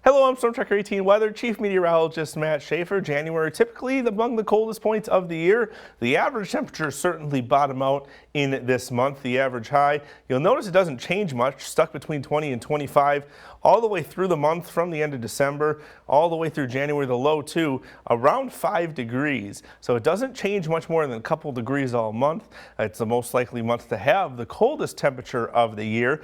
Hello, I'm Storm Tracker 18 Weather Chief Meteorologist Matt Schaefer. January typically among the coldest points of the year. The average temperature certainly bottom out in this month. The average high, you'll notice it doesn't change much, stuck between 20 and 25 all the way through the month from the end of December all the way through January. The low too around 5 degrees. So it doesn't change much more than a couple degrees all month. It's the most likely month to have the coldest temperature of the year.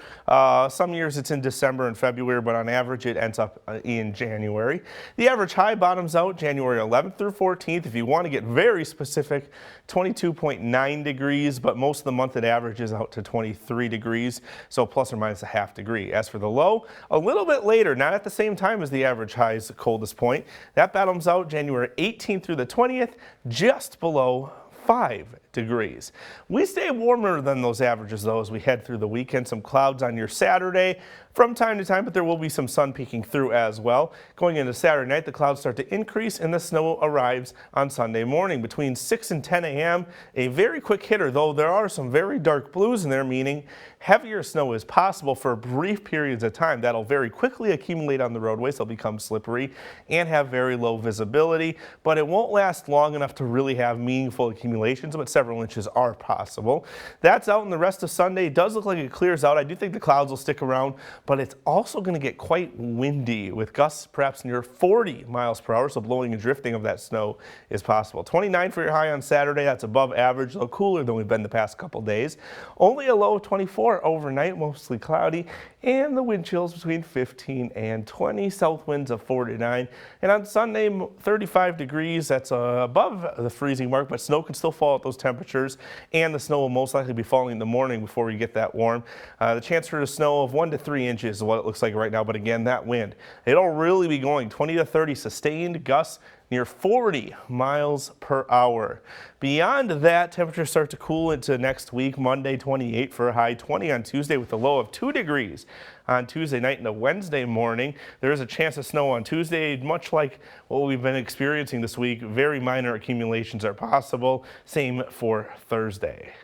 Some years it's in December and February, but on average it ends up in January. The average high bottoms out January 11th through 14th. If you want to get very specific, 22.9 degrees, but most of the month it averages out to 23 degrees, so plus or minus a half degree. As for the low, a little bit later, not at the same time as the average high's coldest point. That bottoms out January 18th through the 20th, just below 5 degrees. We stay warmer than those averages though as we head through the weekend. Some clouds on your Saturday from time to time, but there will be some sun peeking through as well. Going into Saturday night, the clouds start to increase and the snow arrives on Sunday morning between 6 and 10 a.m. A very quick hitter, though there are some very dark blues in there, meaning heavier snow is possible for brief periods of time. That'll very quickly accumulate on the roadways. They'll become slippery and have very low visibility, but it won't last long enough to really have meaningful accumulations, but several inches are possible. That's out, and the rest of Sunday does look like it clears out. I do think the clouds will stick around, but it's also going to get quite windy with gusts perhaps near 40 miles per hour, so blowing and drifting of that snow is possible. 29 for your high on Saturday. That's above average, though cooler than we've been the past couple days. Only a low of 24 overnight, mostly cloudy, and the wind chills between 15 and 20, south winds of 4 to 9. And on Sunday, 35 degrees. That's above the freezing mark, but snow can still fall at those temperatures, and the snow will most likely be falling in the morning before we get that warm. The chance for the snow of 1 to 3 inches is what it looks like right now, but again, that wind, it'll really be going 20 to 30 sustained gusts near 40 miles per hour. Beyond that, temperatures start to cool into next week. Monday 28 for a high, 20 on Tuesday with a low of 2 degrees on Tuesday night and a Wednesday morning. There is a chance of snow on Tuesday, much like what we've been experiencing this week. Very minor accumulations are possible. Same for Thursday.